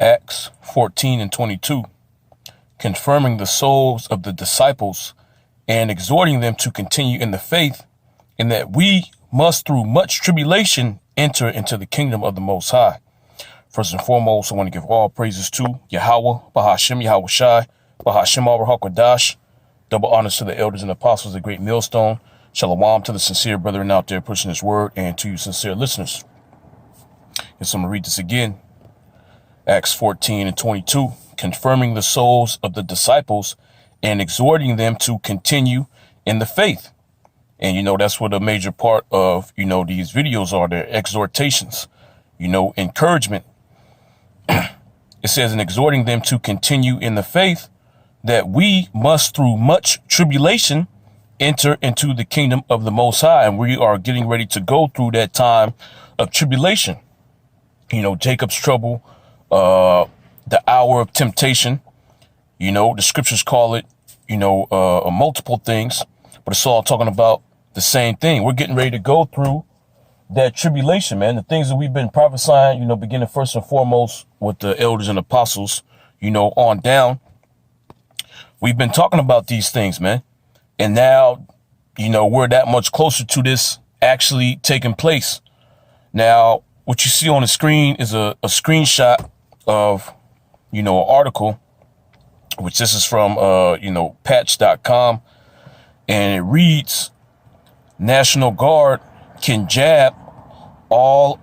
Acts 14 and 22, confirming the souls of the disciples and exhorting them to continue in the faith, and that we must through much tribulation enter into the kingdom of the Most High. First and foremost, I want to give all praises to Yahweh, Bahashem Yahweh Shai, Bahashem Al-Rahakadash. Double honors to the elders and apostles, the great millstone. Shalom to the sincere brethren out there pushing this word, and to you sincere listeners. Yes, I'm going to read this again. Acts 14 and 22, confirming the souls of the disciples and exhorting them to continue in the faith. And, that's what a major part of, these videos are, their exhortations, encouragement. It says, in exhorting them to continue in the faith, that we must through much tribulation enter into the kingdom of the Most High. And we are getting ready to go through that time of tribulation. Jacob's trouble, the hour of temptation. The scriptures call it, multiple things, but it's all talking about the same thing. We're getting ready to go through that tribulation, man. The things that we've been prophesying, beginning first and foremost with the elders and apostles, on down. We've been talking about these things, man. And now, we're that much closer to this actually taking place. Now, what you see on the screen is a screenshot of, an article, which this is from, patch.com. And it reads, National Guard can jab all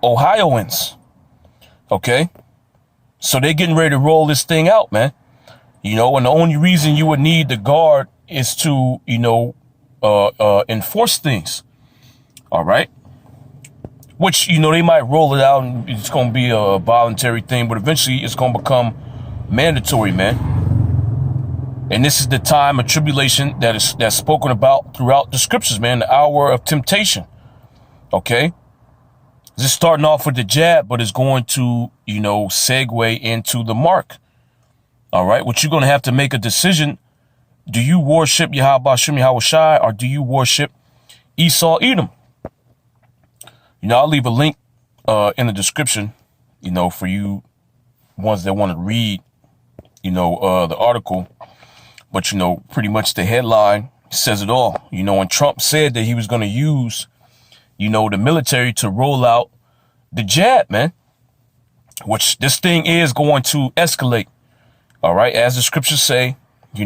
Ohioans. Okay. So they're getting ready to roll this thing out, man. And the only reason you would need the guard is to, enforce things. All right. Which, they might roll it out and it's going to be a voluntary thing, but eventually it's going to become mandatory, man. And this is the time of tribulation that's spoken about throughout the scriptures, man. The hour of temptation. Okay. This is starting off with the jab, but it's going to, segue into the mark. All right. What you're going to have to make a decision. Do you worship Yahweh Shem Yahweh Shai, or do you worship Esau Edom? I'll leave a link in the description, for you ones that want to read, the article. But, pretty much the headline says it all. When Trump said that he was going to use, the military to roll out the jab, man, which this thing is going to escalate. All right. As the scriptures say, he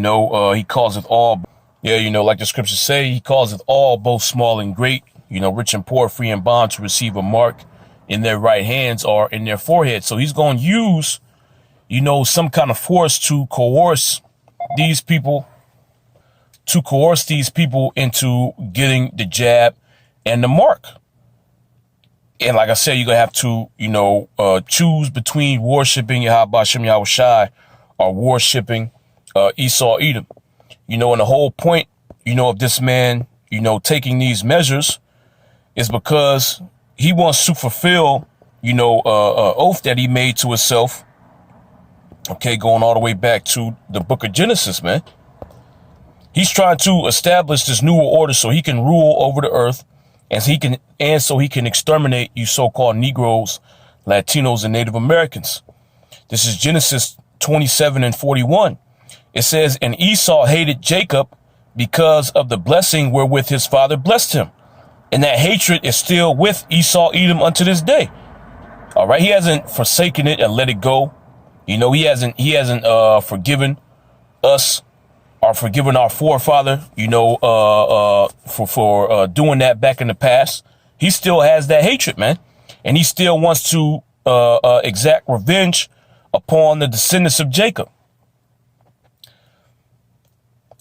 calls it all. Yeah, like the scriptures say, he calls it all, both small and great, rich and poor, free and bond, to receive a mark in their right hands or in their forehead. So he's going to use, some kind of force to coerce these people into getting the jab and the mark. And like I said, you're going to have to, choose between worshiping Yahweh Shem Yahweh Shai or worshiping Esau Edom. And the whole point, of this man, taking these measures is because he wants to fulfill, a oath that he made to himself. Okay, going all the way back to the book of Genesis, man. He's trying to establish this new order so he can rule over the earth, and so he can exterminate you so-called Negroes, Latinos, and Native Americans. This is Genesis 27 and 41. It says, and Esau hated Jacob because of the blessing wherewith his father blessed him. And that hatred is still with Esau Edom unto this day. All right. He hasn't forsaken it and let it go. He hasn't forgiven us or forgiven our forefather, for doing that back in the past. He still has that hatred, man. And he still wants to exact revenge upon the descendants of Jacob.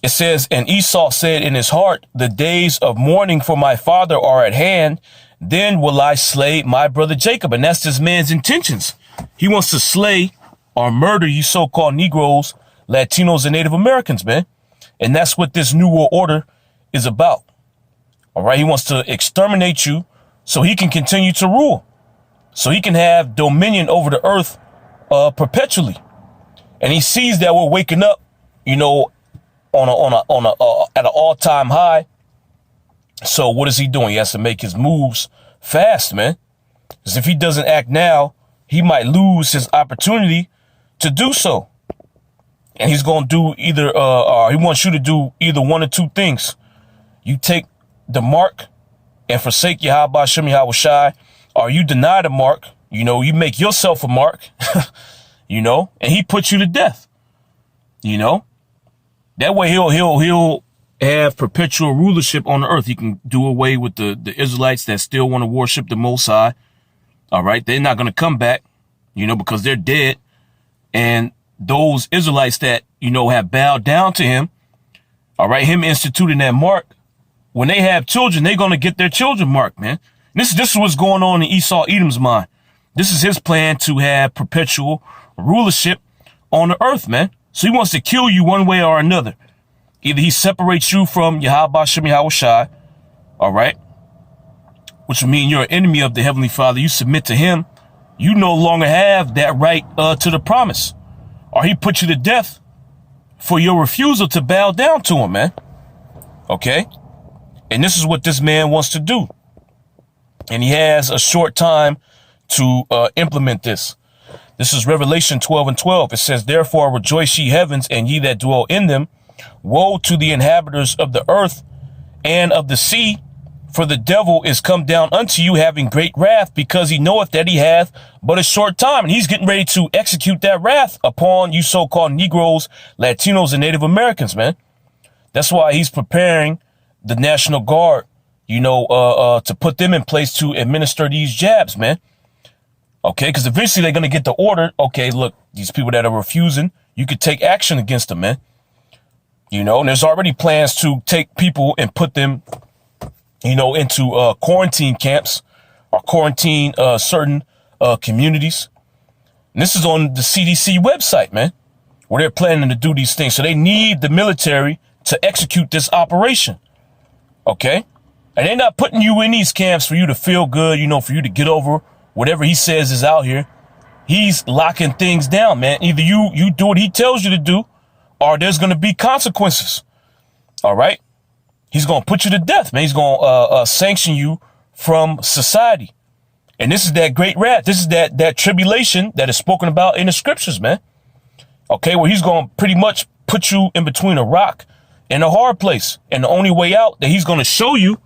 It says, and Esau said in his heart, the days of mourning for my father are at hand. Then will I slay my brother Jacob. And that's this man's intentions. He wants to slay or murder you so-called Negroes, Latinos, and Native Americans, man. And that's what this new world order is about. All right. He wants to exterminate you so he can continue to rule, so he can have dominion over the earth perpetually. And he sees that we're waking up, at an all-time high. So what is he doing? He has to make his moves fast, man. Because if he doesn't act now, he might lose his opportunity to do so. And he's going to do either, he wants you to do either one or two things. You take the mark and forsake Yahweh Shem Yahweh Shai, or you deny the mark, you know, you make yourself a mark, you know, and he puts you to death, you know. That way he'll have perpetual rulership on the earth. He can do away with the Israelites that still want to worship the Most High. All right. They're not going to come back, you know, because they're dead. And those Israelites that, you know, have bowed down to him, all right, him instituting that mark, when they have children, they're going to get their children marked, man. This is what's going on in Esau Edom's mind. This is his plan to have perpetual rulership on the earth, man. So he wants to kill you one way or another. Either he separates you from Yahweh Shem Yahweh Shai, all right, which will mean you're an enemy of the Heavenly Father. You submit to him. You no longer have that right to the promise. Or he put you to death for your refusal to bow down to him, man. Okay? And this is what this man wants to do. And he has a short time to implement this. This is Revelation 12:12. It says, therefore rejoice ye heavens and ye that dwell in them. Woe to the inhabitants of the earth and of the sea, for the devil is come down unto you having great wrath, because he knoweth that he hath but a short time. And he's getting ready to execute that wrath upon you so-called Negroes, Latinos, and Native Americans, man. That's why he's preparing the National Guard, you know, to put them in place to administer these jabs, man. Okay, because eventually they're going to get the order. Okay, look, these people that are refusing, you could take action against them, man. You know, and there's already plans to take people and put them, you know, into quarantine camps or quarantine certain communities. And this is on the CDC website, man, where they're planning to do these things. So they need the military to execute this operation. Okay. And they're not putting you in these camps for you to feel good, you know, for you to get over whatever he says is out here. He's locking things down, man. Either you do what he tells you to do, or there's going to be consequences. All right. He's going to put you to death, man. He's going to sanction you from society. And this is that great wrath. This is that tribulation that is spoken about in the scriptures, man. Okay, where he's going to pretty much put you in between a rock and a hard place. And the only way out that he's going to show you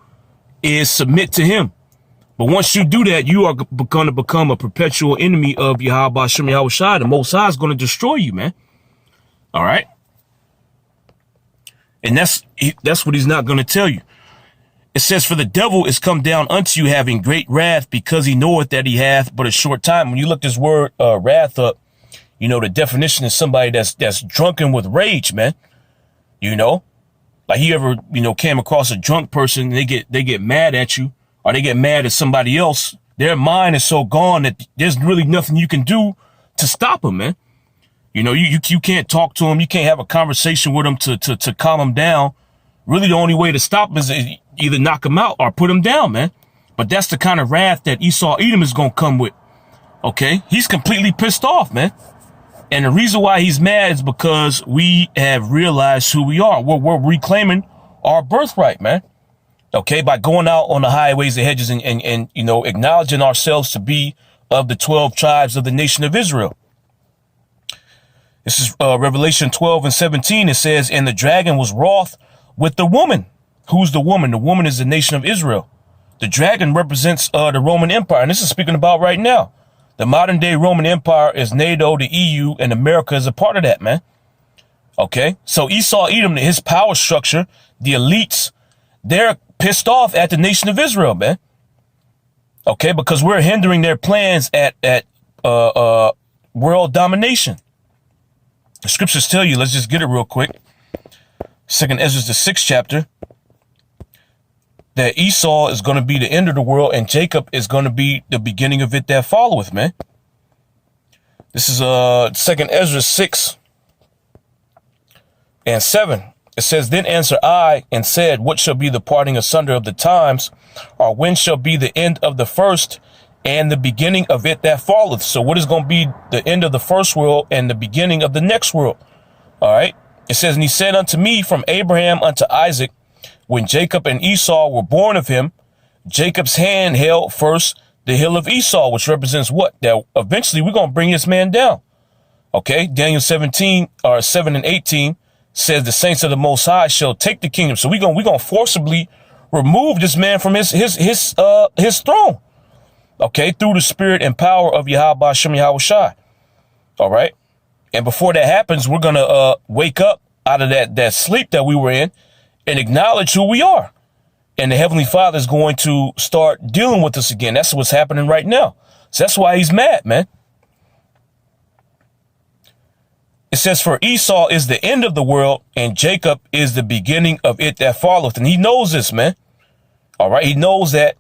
is submit to him. But once you do that, you are going to become a perpetual enemy of Yahweh Shem Yahweh Shai. The Most High is going to destroy you, man. All right. And that's what he's not going to tell you. It says, for the devil is come down unto you having great wrath, because he knoweth that he hath but a short time. When you look this word wrath up, you know, the definition is somebody that's drunken with rage, man. You know, like you ever, you know, came across a drunk person, they get mad at you, or they get mad at somebody else. Their mind is so gone that there's really nothing you can do to stop them, man. You know, you can't talk to them. You can't have a conversation with them to calm them down. Really, the only way to stop them is either knock them out or put them down, man. But that's the kind of wrath that Esau Edom is going to come with. Okay. He's completely pissed off, man. And the reason why he's mad is because we have realized who we are. We're reclaiming our birthright, man. Okay. By going out on the highways and hedges and, you know, acknowledging ourselves to be of the 12 tribes of the nation of Israel. This is Revelation 12:17. It says, and the dragon was wroth with the woman. Who's the woman? The woman is the nation of Israel. The dragon represents the Roman Empire. And this is speaking about right now. The modern day Roman Empire is NATO, the EU, and America is a part of that, man. Okay. So Esau Edom, his power structure, the elites, they're pissed off at the nation of Israel, man. Okay. Because we're hindering their plans at world domination. The scriptures tell you, let's just get it real quick. 2nd Ezra, the 6th chapter, that Esau is going to be the end of the world and Jacob is going to be the beginning of it that followeth, man. This is 2nd Ezra 6 and 7. It says, then answered I and said, what shall be the parting asunder of the times, or when shall be the end of the first and the beginning of it that falleth? So what is going to be the end of the first world and the beginning of the next world? All right. It says, and he said unto me, from Abraham unto Isaac, when Jacob and Esau were born of him, Jacob's hand held first the hill of Esau, which represents what? That eventually we're going to bring this man down. Okay, Daniel 17 or 7 and 18 says the saints of the Most High shall take the kingdom. So we're gonna forcibly remove this man from his throne. Okay, through the spirit and power of Yahweh Shem Yahweh Shai. All right, and before that happens, we're gonna wake up out of that sleep that we were in and acknowledge who we are. And the Heavenly Father is going to start dealing with us again. That's what's happening right now. So that's why he's mad, man. It says, for Esau is the end of the world, and Jacob is the beginning of it that followeth. And he knows this, man. All right. He knows that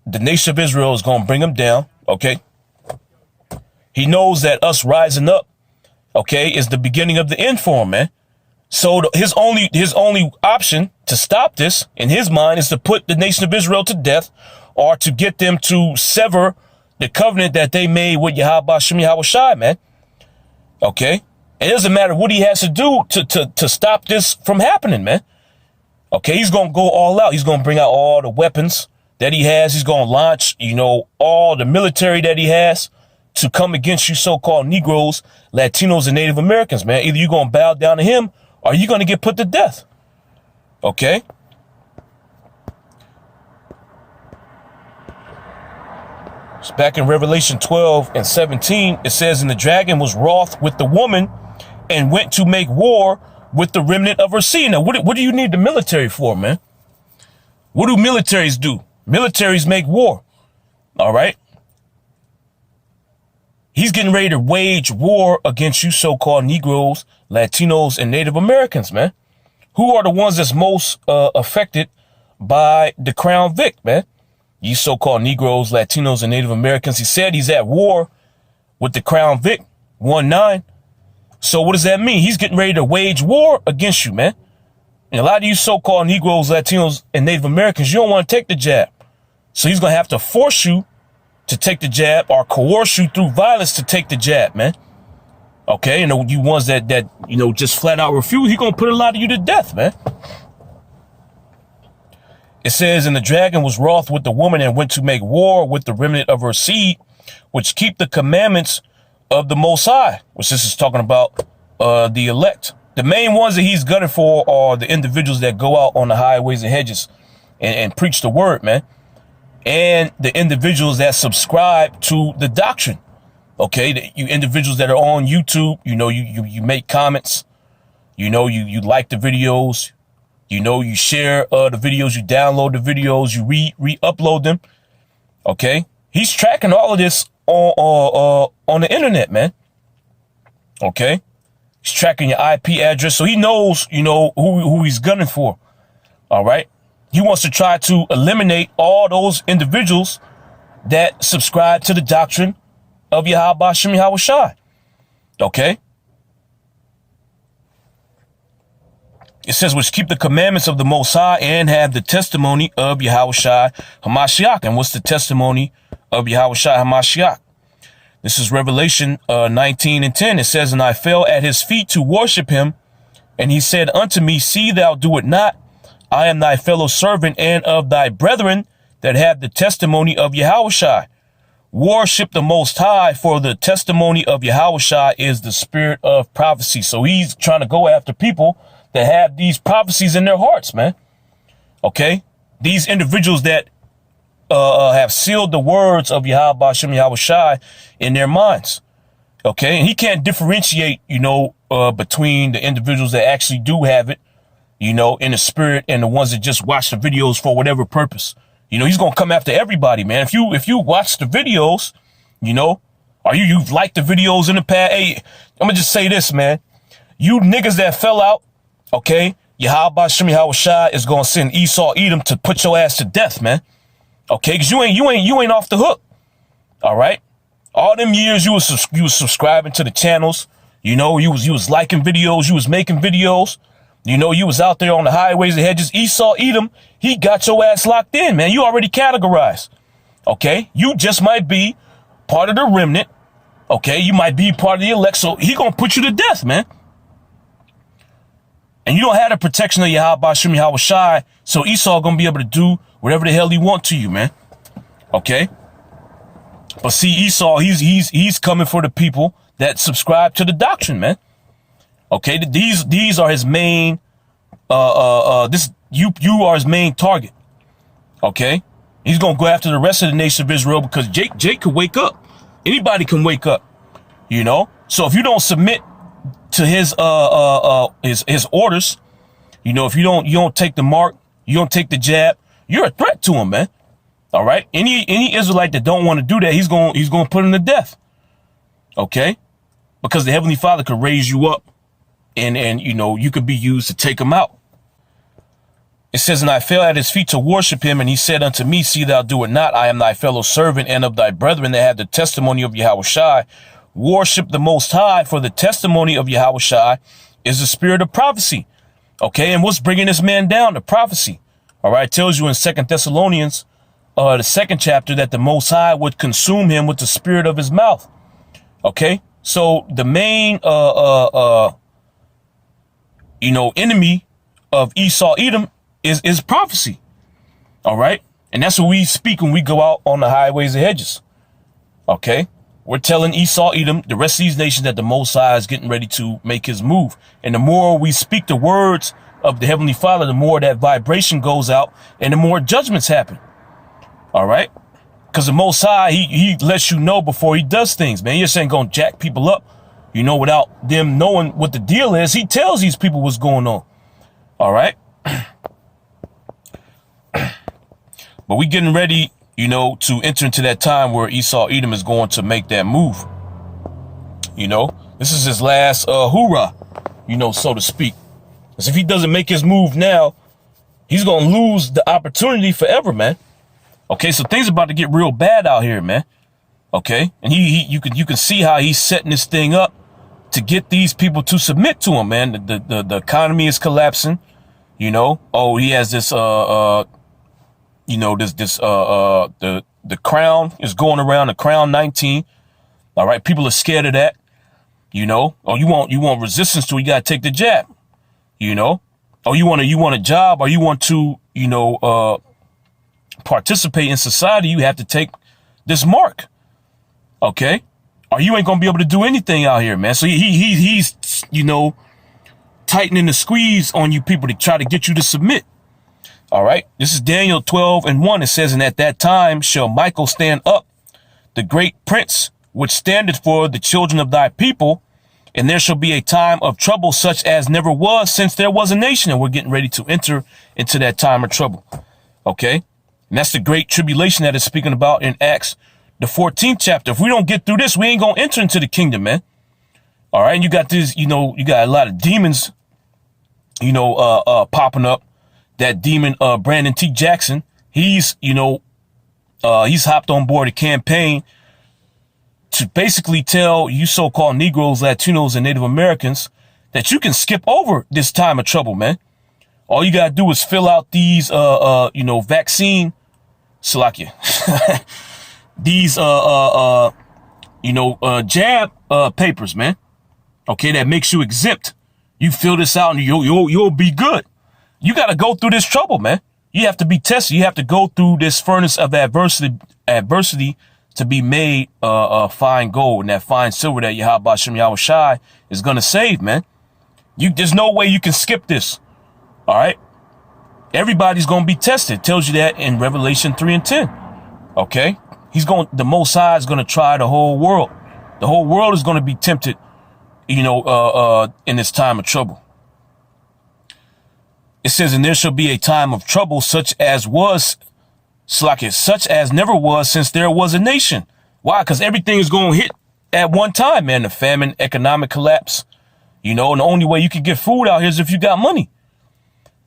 the nation of Israel is going to bring him down. OK. He knows that us rising up, OK, is the beginning of the end for him, man. So his only option to stop this in his mind is to put the nation of Israel to death, or to get them to sever the covenant that they made with Yahweh Shem Yahweh Shai, man. OK. It doesn't matter what he has to do to stop this from happening, man. Okay, he's going to go all out. He's going to bring out all the weapons that he has. He's going to launch, all the military that he has to come against you so-called Negroes, Latinos, and Native Americans, man. Either you're going to bow down to him or you're going to get put to death. Okay? It's back in Revelation 12 and 17. It says, and the dragon was wroth with the woman and went to make war with the remnant of her seed. Now, what do you need the military for, man? What do militaries do? Militaries make war. All right. He's getting ready to wage war against you so-called Negroes, Latinos, and Native Americans, man. Who are the ones that's most affected by the Crown Vic, man? You so-called Negroes, Latinos, and Native Americans. He said he's at war with the Crown Vic, 1-9. So what does that mean? He's getting ready to wage war against you, man. And a lot of you so-called Negroes, Latinos, and Native Americans, you don't want to take the jab. So he's going to have to force you to take the jab, or coerce you through violence to take the jab, man. Okay, you ones that just flat out refuse, he's going to put a lot of you to death, man. It says, and the dragon was wroth with the woman and went to make war with the remnant of her seed, which keep the commandments of the Most High, which this is talking about the elect. The main ones that he's gunning for are the individuals that go out on the highways and hedges and preach the word, man. And the individuals that subscribe to the doctrine. Okay, you individuals that are on YouTube, you make comments, you like the videos, you share the videos, you download the videos, you re-upload them. Okay, he's tracking all of this on the internet, man. Okay, he's tracking your IP address, so he knows, who he's gunning for. All right. He wants to try to eliminate all those individuals that subscribe to the doctrine of Yahweh Shem Yahweh Shai. Okay? It says, which keep the commandments of the Most High and have the testimony of Yahweh Shai Hamashiach. And what's the testimony of Yahweh Shai Hamashiach? This is Revelation 19 and 10. It says, and I fell at his feet to worship him. And he said unto me, see thou do it not. I am thy fellow servant and of thy brethren that have the testimony of Yahushai. Worship the Most High, for the testimony of Yahushai is the spirit of prophecy. So he's trying to go after people that have these prophecies in their hearts, man. Okay? These individuals that have sealed the words of Yahweh Shem Yahushai in their minds. Okay? And he can't differentiate, between the individuals that actually do have it, in the spirit, and the ones that just watch the videos for whatever purpose. He's going to come after everybody, man. If you watch the videos, or you've liked the videos in the past, hey, I'm going to just say this, man. You niggas that fell out, okay, Yahweh Shem Yahushai is going to send Esau Edom to put your ass to death, man. Okay, because you ain't off the hook. All right. All them years you was subscribing to the channels, you was liking videos, you was making videos. You was out there on the highways and hedges. Esau Edom, he got your ass locked in, man. You already categorized. Okay? You just might be part of the remnant. Okay? You might be part of the elect. So he gonna put you to death, man. And you don't have the protection of Yahweh Shem Yahushai. So Esau gonna be able to do whatever the hell he want to you, man. Okay? But see, Esau, he's coming for the people that subscribe to the doctrine, man. Okay, these are his main you are his main target. Okay, he's gonna go after the rest of the nation of Israel because Jake could wake up. Anybody can wake up, you know. So if you don't submit to his orders, you know, if you don't take the mark, you don't take the jab, you're a threat to him, man. All right. Any Israelite that don't want to do that, he's gonna put him to death. Okay, because the Heavenly Father could raise you up, and you know you could be used to take him out. It says, and I fell at his feet to worship him, and he said unto me, see thou do it not. I am thy fellow servant and of thy brethren that have the testimony of Yahushai. Worship the Most High, for the testimony of Yahushai is the spirit of prophecy. Okay, and what's bringing this man down? The prophecy. All right, it tells you in 2 Thessalonians, the 2nd chapter, that the Most High would consume him with the spirit of his mouth. Okay, so the main, enemy of Esau Edom is prophecy. All right. And that's what we speak when we go out on the highways and hedges. Okay. We're telling Esau Edom, the rest of these nations, that the Most High is getting ready to make his move. And the more we speak the words of the Heavenly Father, the more that vibration goes out and the more judgments happen. All right. Because the Most High, he lets you know before he does things, man. He just ain't going to jack people up, you know, without them knowing what the deal is. He tells these people what's going on. All right. But we getting ready, you know, to enter into that time where Esau Edom is going to make that move. You know, this is his last hoorah, you know, so to speak. Because if he doesn't make his move now, he's going to lose the opportunity forever, man. Okay, so things about to get real bad out here, man. Okay, and you can see how he's setting this thing up to get these people to submit to him, man. The economy is collapsing. You know, oh, he has this the crown is going around, the crown 19. All right. People are scared of that. You know, oh, you want resistance to it, you got to take the jab, you know, oh, you want a job, or you want to, you know, participate in society, you have to take this mark. Okay. Or you ain't going to be able to do anything out here, man. So he's, you know, tightening the squeeze on you people to try to get you to submit. All right. This is Daniel 12:1. It says, and at that time shall Michael stand up, the great prince, which standeth for the children of thy people. And there shall be a time of trouble such as never was since there was a nation. And we're getting ready to enter into that time of trouble. Okay. And that's the great tribulation that is speaking about in Acts, the 14th chapter. If we don't get through this, we ain't going to enter into the kingdom, man. All right. And you got this, you know, you got a lot of demons, you know, popping up. That demon, Brandon T. Jackson, he's, you know, he's hopped on board a campaign to basically tell you so-called Negroes, Latinos, and Native Americans that you can skip over this time of trouble, man. All you got to do is fill out these, you know, vaccine, Salakia, these, you know, jab, papers, man. Okay. That makes you exempt. You fill this out and you'll be good. You got to go through this trouble, man. You have to be tested. You have to go through this furnace of adversity to be made fine gold, and that fine silver that Yahweh Shem Yahushai is going to save, man. There's no way you can skip this. All right. Everybody's going to be tested. It tells you that in Revelation 3:10. Okay. The Most High is going to try the whole world. The whole world is going to be tempted, you know, in this time of trouble. It says, and there shall be a time of trouble such as never was since there was a nation. Why? Because everything is going to hit at one time, man. The famine, economic collapse, you know, and the only way you can get food out here is if you got money,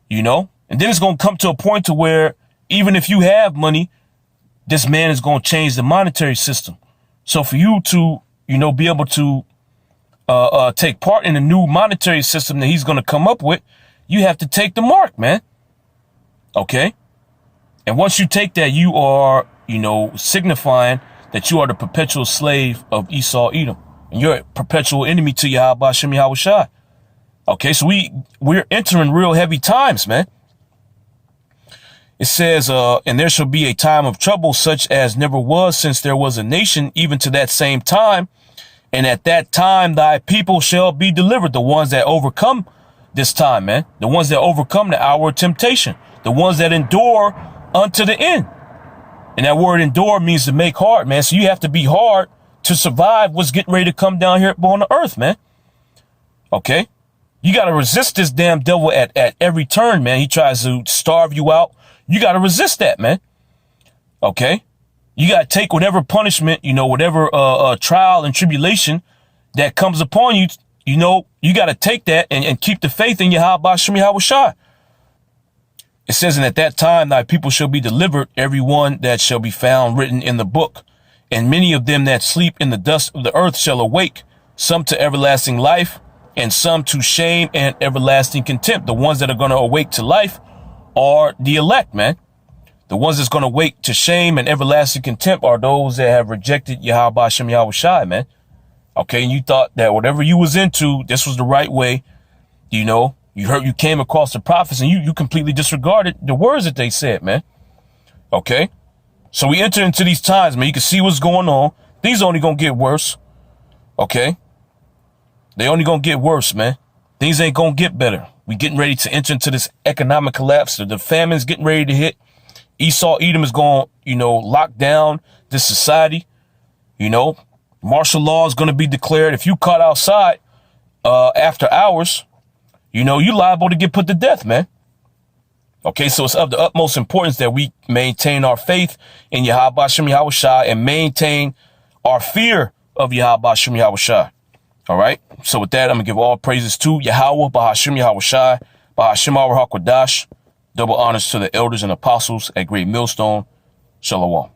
you know, and then it's going to come to a point to where even if you have money, this man is going to change the monetary system. So for you to, you know, be able to take part in the new monetary system that he's going to come up with, you have to take the mark, man. Okay. And once you take that, you are, you know, signifying that you are the perpetual slave of Esau Edom. And you're a perpetual enemy to Yahweh Shem Yahushai. Okay. So we're entering real heavy times, man. It says, and there shall be a time of trouble such as never was since there was a nation, even to that same time. And at that time, thy people shall be delivered. The ones that overcome this time, man. The ones that overcome the hour of temptation. The ones that endure unto the end. And that word endure means to make hard, man. So you have to be hard to survive what's getting ready to come down here on the earth, man. Okay? You got to resist this damn devil at every turn, man. He tries to starve you out. You got to resist that, man. Okay? You got to take whatever punishment, whatever trial and tribulation that comes upon you, you got to take that and keep the faith in Yahweh Shem Yahushua. It says, and at that time thy people shall be delivered, every one that shall be found written in the book. And many of them that sleep in the dust of the earth shall awake, some to everlasting life, and some to shame and everlasting contempt. The ones that are going to awake to life are the elect, man. The ones that's going to wake to shame and everlasting contempt are those that have rejected Yahweh Shem Yahushua, man. Okay, and you thought that whatever you was into, this was the right way. You came across the prophets and you completely disregarded the words that they said, man. Okay, so we enter into these times, man. You can see what's going on. Things only going to get worse. Okay, they only going to get worse, man. Things ain't going to get better. We getting ready to enter into this economic collapse. The famine's getting ready to hit. Esau, Edom is going, lock down this society. Martial law is going to be declared. If you caught outside after hours, you liable to get put to death, man. Okay, so it's of the utmost importance that we maintain our faith in Yahweh Shem Yahushua and maintain our fear of Yahweh Shem Yahushua. All right, so with that, I'm going to give all praises to Yahweh, Bahashem Yahushua, Bahashem Ar HaKodash. Double honors to the elders and apostles at Great Millstone. Shalom.